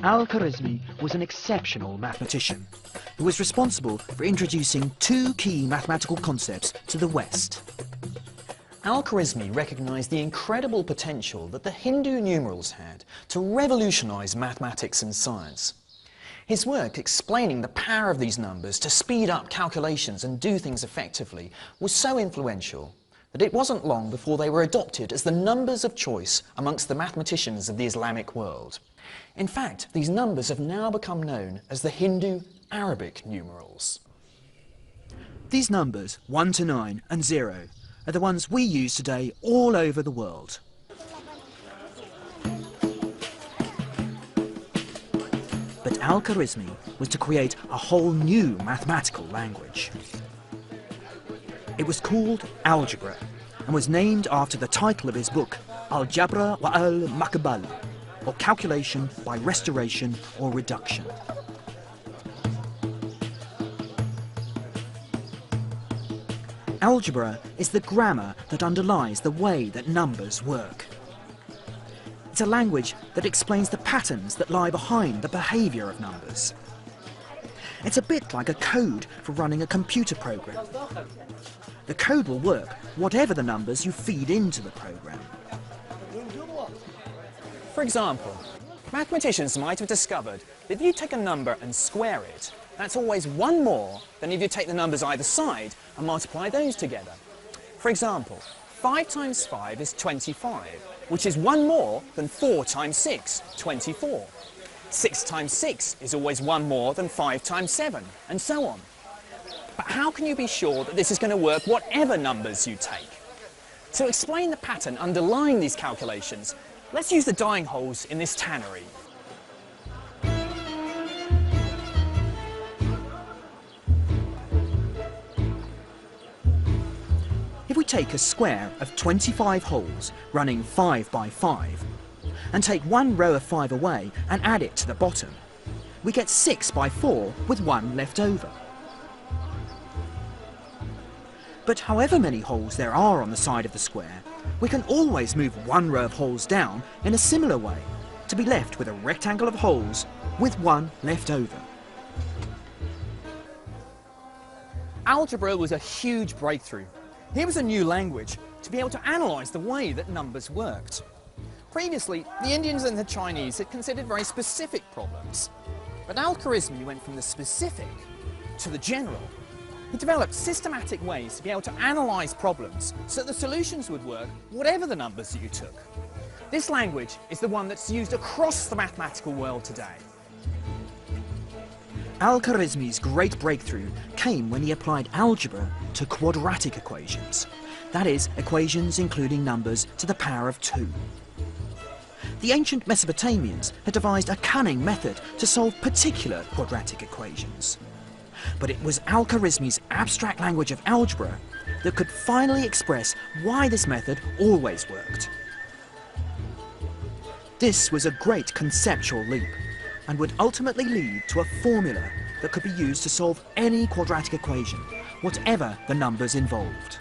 Al-Khwarizmi was an exceptional mathematician who was responsible for introducing two key mathematical concepts to the West. Al-Khwarizmi recognised the incredible potential that the Hindu numerals had to revolutionise mathematics and science. His work explaining the power of these numbers to speed up calculations and do things effectively was so influential that it wasn't long before they were adopted as the numbers of choice amongst the mathematicians of the Islamic world. In fact, these numbers have now become known as the Hindu-Arabic numerals. These numbers, 1 to 9 and 0, are the ones we use today all over the world. But Al-Khwarizmi was to create a whole new mathematical language. It was called algebra and was named after the title of his book, Al-Jabra wa al-Makbal, or calculation by restoration or reduction. Algebra is the grammar that underlies the way that numbers work. It's a language that explains the patterns that lie behind the behaviour of numbers. It's a bit like a code for running a computer program. The code will work whatever the numbers you feed into the program. For example, mathematicians might have discovered that if you take a number and square it, that's always one more than if you take the numbers either side and multiply those together. For example, 5 times 5 is 25, which is one more than 4 times 6, 24. 6 times 6 is always one more than 5 times 7, and so on. But how can you be sure that this is going to work whatever numbers you take? To explain the pattern underlying these calculations, let's use the dyeing holes in this tannery. If we take a square of 25 holes running 5 by 5 and take one row of 5 away and add it to the bottom, we get 6 by 4 with 1 left over. But however many holes there are on the side of the square, we can always move one row of holes down in a similar way to be left with a rectangle of holes with 1 left over. Algebra was a huge breakthrough. Here was a new language to be able to analyse the way that numbers worked. Previously, the Indians and the Chinese had considered very specific problems. But Al-Khwarizmi went from the specific to the general. He developed systematic ways to be able to analyse problems so that the solutions would work whatever the numbers that you took. This language is the one that's used across the mathematical world today. Al-Khwarizmi's great breakthrough came when he applied algebra to quadratic equations, that is, equations including numbers to the power of 2. The ancient Mesopotamians had devised a cunning method to solve particular quadratic equations. But it was Al-Khwarizmi's abstract language of algebra that could finally express why this method always worked. This was a great conceptual leap and would ultimately lead to a formula that could be used to solve any quadratic equation, whatever the numbers involved.